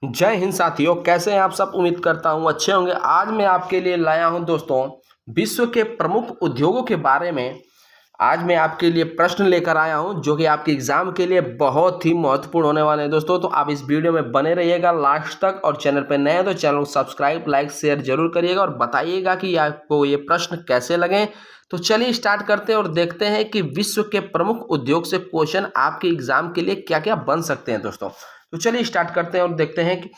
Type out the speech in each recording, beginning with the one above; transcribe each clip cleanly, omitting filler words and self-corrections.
जय हिंद साथियों, कैसे हैं आप सब। उम्मीद करता हूं अच्छे होंगे। आज मैं आपके लिए लाया हूं दोस्तों विश्व के प्रमुख उद्योगों के बारे में। आज मैं आपके लिए प्रश्न लेकर आया हूं जो कि आपके एग्जाम के लिए बहुत ही महत्वपूर्ण होने वाले हैं दोस्तों। तो आप इस वीडियो में बने रहिएगा लास्ट तक, और चैनल पर नए हैं तो चैनल को सब्सक्राइब लाइक शेयर जरूर करिएगा और बताइएगा कि आपको ये प्रश्न कैसे लगे। तो चलिए स्टार्ट करते हैं और देखते हैं कि विश्व के प्रमुख उद्योग से क्वेश्चन आपके एग्जाम के लिए क्या क्या बन सकते हैं दोस्तों। तो चलिए स्टार्ट करते हैं और देखते हैं कि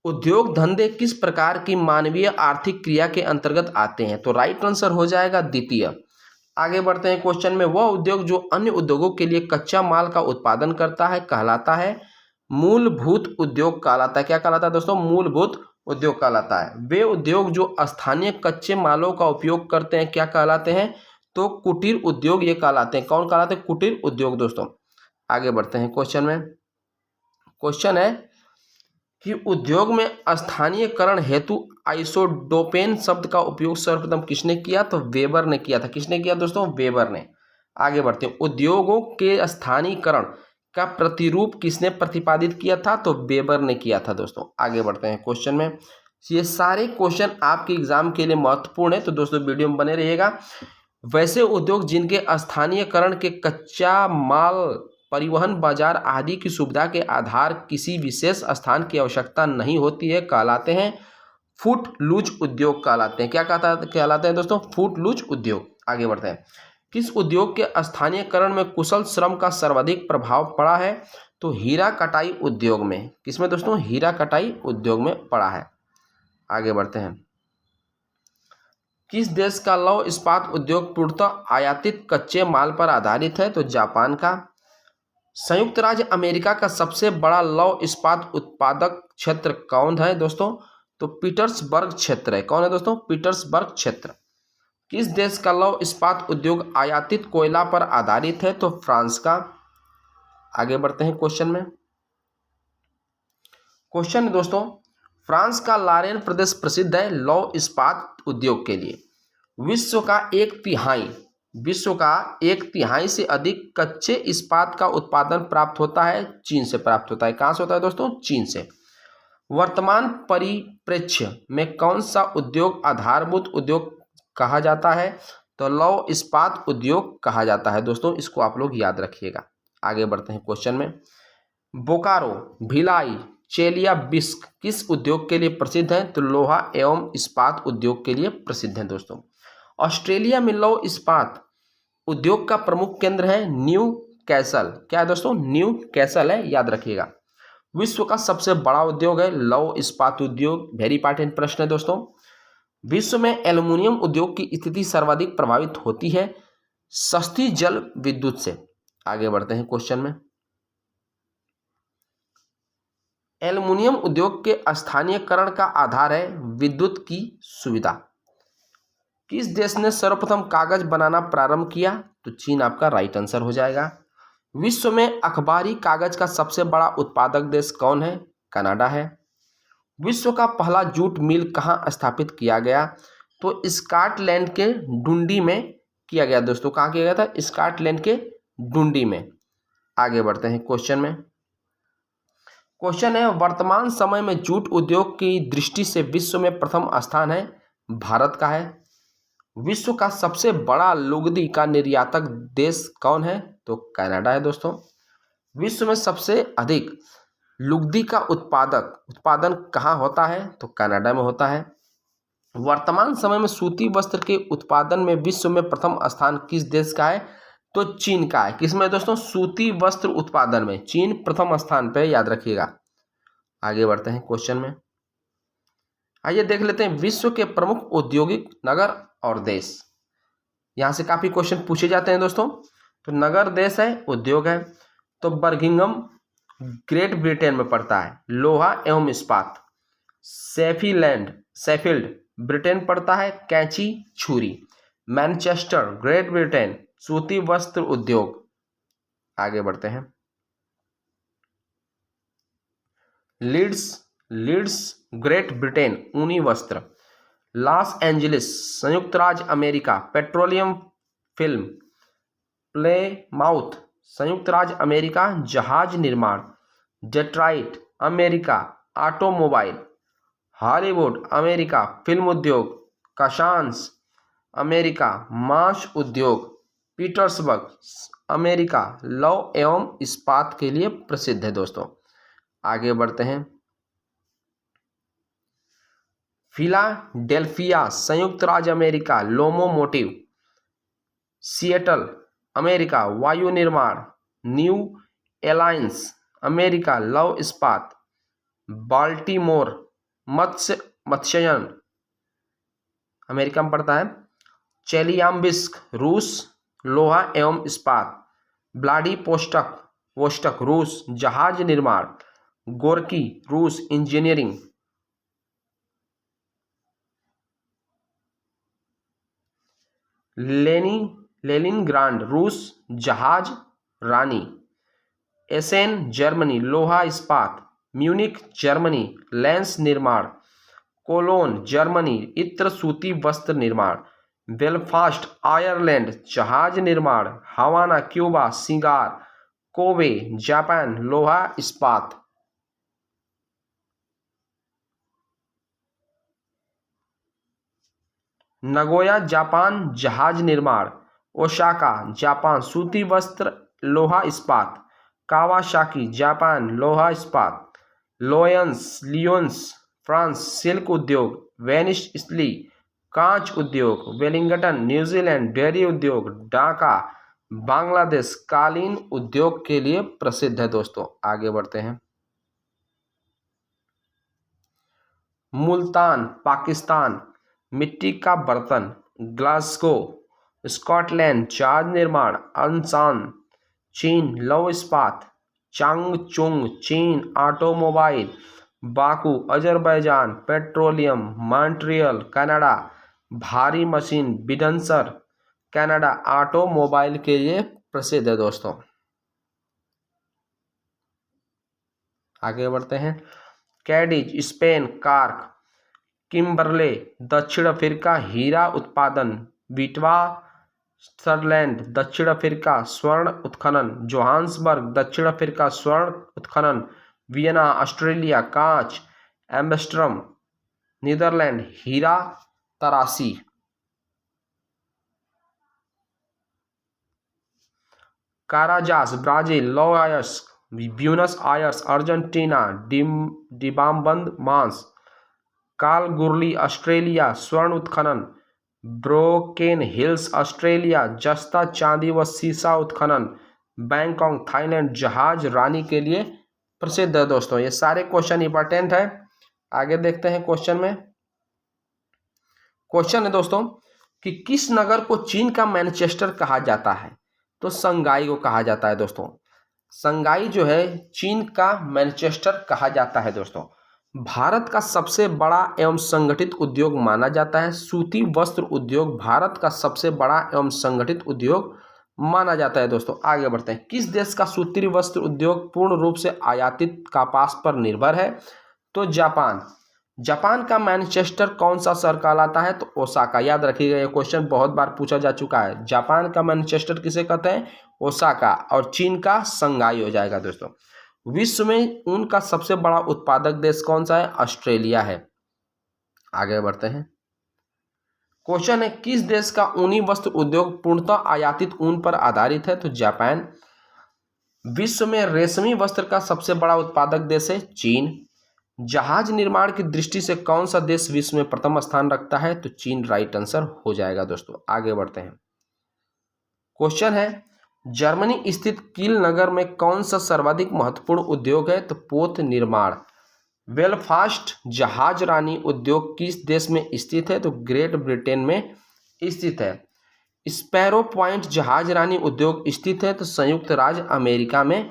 उद्योग धंधे किस प्रकार की मानवीय आर्थिक क्रिया के अंतर्गत आते हैं। तो राइट आंसर हो जाएगा द्वितीय। आगे बढ़ते हैं क्वेश्चन में। वह उद्योग जो अन्य उद्योगों के लिए कच्चा माल का उत्पादन करता है कहलाता है मूलभूत उद्योग कहलाता है। क्या कहलाता है दोस्तों? मूलभूत उद्योग कहलाता है। वे उद्योग जो स्थानीय कच्चे मालों का उपयोग करते हैं क्या कहलाते हैं? तो कुटीर उद्योग ये कहलाते हैं। कौन कहलाते हैं? कुटीर उद्योग दोस्तों। आगे बढ़ते हैं क्वेश्चन में। क्वेश्चन है कि उद्योग में स्थानीयकरण हेतु आइसोडोपेन शब्द का उपयोग सर्वप्रथम किसने किया? तो वेबर ने किया था। किसने किया दोस्तों? वेबर ने। आगे बढ़ते हैं। उद्योगों के स्थानीयकरण का प्रतिरूप किसने प्रतिपादित किया था? तो वेबर ने किया था दोस्तों। आगे बढ़ते हैं क्वेश्चन में। ये सारे क्वेश्चन आपके एग्जाम के लिए महत्वपूर्ण है, तो दोस्तों वीडियो में बने रहिएगा। वैसे उद्योग जिनके स्थानीयकरण के कच्चा माल परिवहन बाजार आदि की सुविधा के आधार किसी विशेष स्थान की आवश्यकता नहीं होती है कहलाते हैं फुट लूज उद्योग कहलाते हैं। क्या कहलाते हैं दोस्तों? फुट लूज उद्योग। आगे बढ़ते हैं। किस उद्योग के स्थानीयकरण में कुशल श्रम का सर्वाधिक प्रभाव पड़ा है? तो हीरा कटाई उद्योग में। किसमें दोस्तों? हीरा कटाई उद्योग में पड़ा है। आगे बढ़ते हैं। किस देश का लौह इस्पात उद्योग पूर्णतः आयातित कच्चे माल पर आधारित है? तो जापान का। संयुक्त राज्य अमेरिका का सबसे बड़ा लौह इस्पात उत्पादक क्षेत्र कौन है दोस्तों? तो पीटर्सबर्ग क्षेत्र है। कौन है दोस्तों? पीटर्सबर्ग क्षेत्र। किस देश का लौह इस्पात उद्योग आयातित कोयला पर आधारित है? तो फ्रांस का। आगे बढ़ते हैं क्वेश्चन में। क्वेश्चन दोस्तों, फ्रांस का लारेन प्रदेश प्रसिद्ध है लौह इस्पात उद्योग के लिए। विश्व का एक तिहाई से अधिक कच्चे इस्पात का उत्पादन प्राप्त होता है चीन से प्राप्त होता है। कहां से होता है दोस्तों? चीन से। वर्तमान परिप्रेक्ष्य में कौन सा उद्योग आधारभूत उद्योग कहा जाता है? तो लौह इस्पात उद्योग कहा जाता है दोस्तों। इसको आप लोग याद रखिएगा। आगे बढ़ते हैं क्वेश्चन में। बोकारो, भिलाई, चेलियाबिस्क किस उद्योग के लिए प्रसिद्ध है? तो लोहा एवं इस्पात उद्योग के लिए प्रसिद्ध है दोस्तों। ऑस्ट्रेलिया में लौह इस्पात उद्योग का प्रमुख केंद्र है न्यू कैसल। क्या है दोस्तों? न्यू कैसल है, याद रखिएगा। विश्व का सबसे बड़ा उद्योग है लौह इस्पात उद्योग। वेरी इंपॉर्टेंट प्रश्न है दोस्तों। विश्व में एल्युमिनियम उद्योग की स्थिति सर्वाधिक प्रभावित होती है सस्ती जल विद्युत से। आगे बढ़ते हैं क्वेश्चन में। एल्युमिनियम उद्योग के स्थानीयकरण का आधार है विद्युत की सुविधा। किस देश ने सर्वप्रथम कागज बनाना प्रारंभ किया? तो चीन आपका राइट आंसर हो जाएगा। विश्व में अखबारी कागज का सबसे बड़ा उत्पादक देश कौन है? कनाडा है। विश्व का पहला जूट मिल कहाँ स्थापित किया गया? तो स्कॉटलैंड के डुंडी में किया गया दोस्तों। कहाँ किया गया था? स्कॉटलैंड के डुंडी में। आगे बढ़ते हैं क्वेश्चन में। क्वेश्चन है, वर्तमान समय में जूट उद्योग की दृष्टि से विश्व में प्रथम स्थान है भारत का है। विश्व का सबसे बड़ा लुगदी का निर्यातक देश कौन है? तो कनाडा है दोस्तों। विश्व में सबसे अधिक लुगदी का उत्पादन कहाँ होता है? तो कनाडा में होता है। वर्तमान समय में सूती वस्त्र के उत्पादन में विश्व में प्रथम स्थान किस देश का है? तो चीन का है। किसमें दोस्तों? सूती वस्त्र उत्पादन में चीन प्रथम स्थान पे, याद रखिएगा। आगे बढ़ते हैं क्वेश्चन में। आइए देख लेते हैं विश्व के प्रमुख औद्योगिक नगर और देश। यहां से काफी क्वेश्चन पूछे जाते हैं दोस्तों। तो नगर देश है, उद्योग है। तो बर्मिंघम ग्रेट ब्रिटेन में पड़ता है, लोहा एवं इस्पात। शेफील्ड ब्रिटेन पड़ता है, कैंची छुरी। मैनचेस्टर ग्रेट ब्रिटेन, सूती वस्त्र उद्योग। आगे बढ़ते हैं। लीड्स ग्रेट ब्रिटेन, ऊनी वस्त्र। लॉस एंजलिस संयुक्त राज्य अमेरिका, पेट्रोलियम फिल्म। प्लेमाउथ संयुक्त राज्य अमेरिका, जहाज निर्माण। Detroit America, automobile. Hollywood America, film उद्योग। कांसास अमेरिका, मांस उद्योग। पीटर्सबर्ग अमेरिका, लौह एवं इस्पात के लिए प्रसिद्ध है दोस्तों। आगे बढ़ते हैं। फिलाडेल्फिया संयुक्त राज्य अमेरिका, लोमोमोटिव। सिएटल अमेरिका, वायु निर्माण। न्यू एलायंस अमेरिका, लौह इस्पात। बाल्टीमोर मत्स्ययन अमेरिका में पड़ता है। चेलियाम्बिस्क रूस, लोहा एवं इस्पात। व्लादिवोस्टोक रूस, जहाज निर्माण। गोर्की रूस, इंजीनियरिंग। लेनिनग्राड रूस, जहाज रानी। एसेन जर्मनी, लोहा इस्पात। म्यूनिक जर्मनी, लेंस निर्माण। कोलोन जर्मनी, इत्र सूती वस्त्र निर्माण। बेलफास्ट आयरलैंड, जहाज निर्माण। हवाना क्यूबा, सिंगार। कोबे जापान, लोहा इस्पात। नगोया जापान, जहाज निर्माण। ओसाका जापान, सूती वस्त्र, लोहा इस्पात। कावासाकी जापान, लोहा इस्पात। लियोन्स फ्रांस, सिल्क उद्योग। वेनिस इटली, कांच उद्योग। वेलिंगटन न्यूजीलैंड, डेयरी उद्योग। ढाका बांग्लादेश, कालीन उद्योग के लिए प्रसिद्ध है दोस्तों। आगे बढ़ते हैं। मुल्तान पाकिस्तान, मिट्टी का बर्तन। ग्लासगो स्कॉटलैंड, जहाज निर्माण। अनसान चीन, लौह इस्पात। चांगचुंग चीन, automobile. Baku Azerbaijan, petroleum. Montreal Canada, भारी मशीन। बिडनसर कनाडा, ऑटोमोबाइल के लिए प्रसिद्ध है दोस्तों। आगे बढ़ते हैं। Cadiz Spain, cork. किम्बरले दक्षिण अफ्रीका, हीरा उत्पादन। बिटवा स्विट्जरलैंड, दक्षिण अफ्रीका, स्वर्ण उत्खनन। जोहान्सबर्ग दक्षिण अफ्रीका, स्वर्ण उत्खनन। वियना ऑस्ट्रेलिया, कांच। एम्स्टर्डम नीदरलैंड, हीरा तराशी। काराजास ब्राजील, लौह अयस्क। ब्यूनस आयर्स अर्जेंटीना, डिबाबंद मांस। कालगुरली ऑस्ट्रेलिया, स्वर्ण उत्खनन। ब्रोकेन हिल्स ऑस्ट्रेलिया, जस्ता चांदी व सीसा उत्खनन। बैंकॉक थाईलैंड, जहाज रानी के लिए प्रसिद्ध है दोस्तों। ये सारे क्वेश्चन इंपॉर्टेंट है। आगे देखते हैं क्वेश्चन में। क्वेश्चन है दोस्तों कि किस नगर को चीन का मैनचेस्टर कहा जाता है? तो संगाई को कहा जाता है दोस्तों। संगाई जो है चीन का मैनचेस्टर कहा जाता है दोस्तों। भारत का सबसे बड़ा एवं संगठित उद्योग माना जाता है। सूती वस्त्र उद्योग भारत का सबसे बड़ा एवं संगठित उद्योग माना जाता है दोस्तों। आगे बढ़ते हैं। किस देश का सूती वस्त्र उद्योग पूर्ण रूप से आयातित कपास पर निर्भर है? तो जापान। जापान का मैनचेस्टर कौन सा शहर कहलाता है? तो ओसाका। याद रखिएगा, ये क्वेश्चन बहुत बार पूछा जा चुका है। जापान का मैनचेस्टर किसे कहते हैं? ओसाका। और चीन का संगाई हो जाएगा दोस्तों। विश्व में ऊन का सबसे बड़ा उत्पादक देश कौन सा है? ऑस्ट्रेलिया है। आगे बढ़ते हैं। क्वेश्चन है किस देश का ऊनी वस्त्र उद्योग पूर्णतः आयातित ऊन पर आधारित है? तो जापान। विश्व में रेशमी वस्त्र का सबसे बड़ा उत्पादक देश है चीन। जहाज निर्माण की दृष्टि से कौन सा देश विश्व में प्रथम स्थान रखता है? तो चीन राइट आंसर हो जाएगा दोस्तों। आगे बढ़ते हैं। क्वेश्चन है जर्मनी स्थित कील नगर में कौन सा सर्वाधिक महत्वपूर्ण उद्योग है? तो पोत निर्माण। बेलफास्ट जहाज रानी उद्योग किस देश में स्थित है? तो ग्रेट ब्रिटेन में स्थित है। स्पैरो पॉइंट जहाज रानी उद्योग स्थित है? तो संयुक्त राज्य अमेरिका में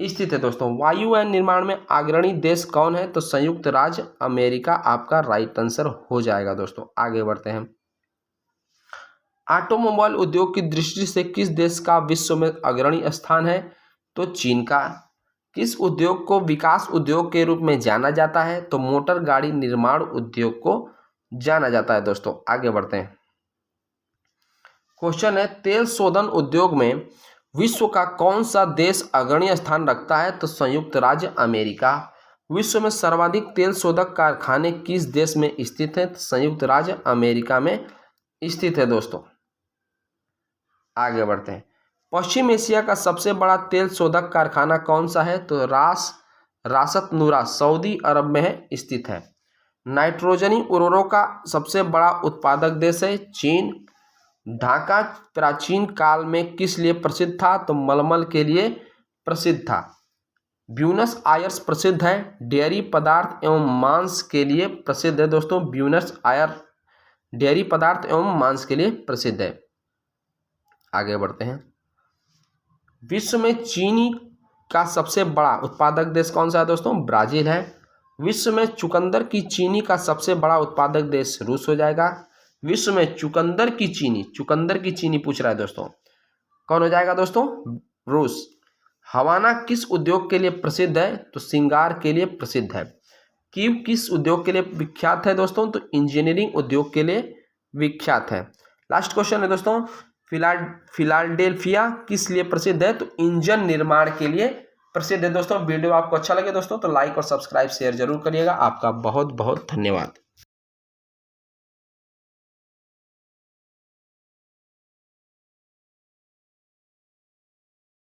स्थित है दोस्तों। वायुयान निर्माण में अग्रणी देश कौन है? तो संयुक्त राज्य अमेरिका आपका राइट आंसर हो जाएगा दोस्तों। आगे बढ़ते हैं। ऑटोमोबाइल उद्योग की दृष्टि से किस देश का विश्व में अग्रणी स्थान है? तो चीन का। किस उद्योग को विकास उद्योग के रूप में जाना जाता है? तो मोटर गाड़ी निर्माण उद्योग को जाना जाता है दोस्तों। आगे बढ़ते हैं। क्वेश्चन है तेल शोधन उद्योग में विश्व का कौन सा देश अग्रणी स्थान रखता है? तो संयुक्त राज्य अमेरिका। विश्व में सर्वाधिक तेल शोधक कारखाने किस देश में स्थित हैं? संयुक्त राज्य अमेरिका में स्थित है दोस्तों। आगे बढ़ते हैं। पश्चिम एशिया का सबसे बड़ा तेल शोधक कारखाना कौन सा है? तो रासत नूरा सऊदी अरब में स्थित है। नाइट्रोजनी उर्वरकों का सबसे बड़ा उत्पादक देश है चीन। ढाका प्राचीन काल में किस लिए प्रसिद्ध था? तो मलमल के लिए प्रसिद्ध था। ब्यूनस आयर्स प्रसिद्ध है डेयरी पदार्थ एवं मांस के लिए प्रसिद्ध है दोस्तों। ब्यूनस आयर डेयरी पदार्थ एवं मांस के लिए प्रसिद्ध है। आगे बढ़ते हैं। विश्व में चीनी का सबसे बड़ा उत्पादक देश कौन सा है दोस्तों? ब्राजील है। विश्व में चुकंदर की चीनी का सबसे बड़ा उत्पादक देश रूस हो जाएगा। विश्व में चुकंदर की चीनी पूछ रहा है दोस्तों, कौन हो जाएगा दोस्तों? रूस। हवाना किस उद्योग के लिए प्रसिद्ध है? तो श्रृंगार के लिए प्रसिद्ध है। कीव किस उद्योग के लिए विख्यात है दोस्तों? तो इंजीनियरिंग उद्योग के लिए विख्यात है। लास्ट क्वेश्चन है दोस्तों, फिलाडेल्फिया किस लिए प्रसिद्ध है? तो इंजन निर्माण के लिए प्रसिद्ध है दोस्तों। वीडियो आपको अच्छा लगे दोस्तों तो लाइक और सब्सक्राइब शेयर जरूर करिएगा। आपका बहुत बहुत धन्यवाद।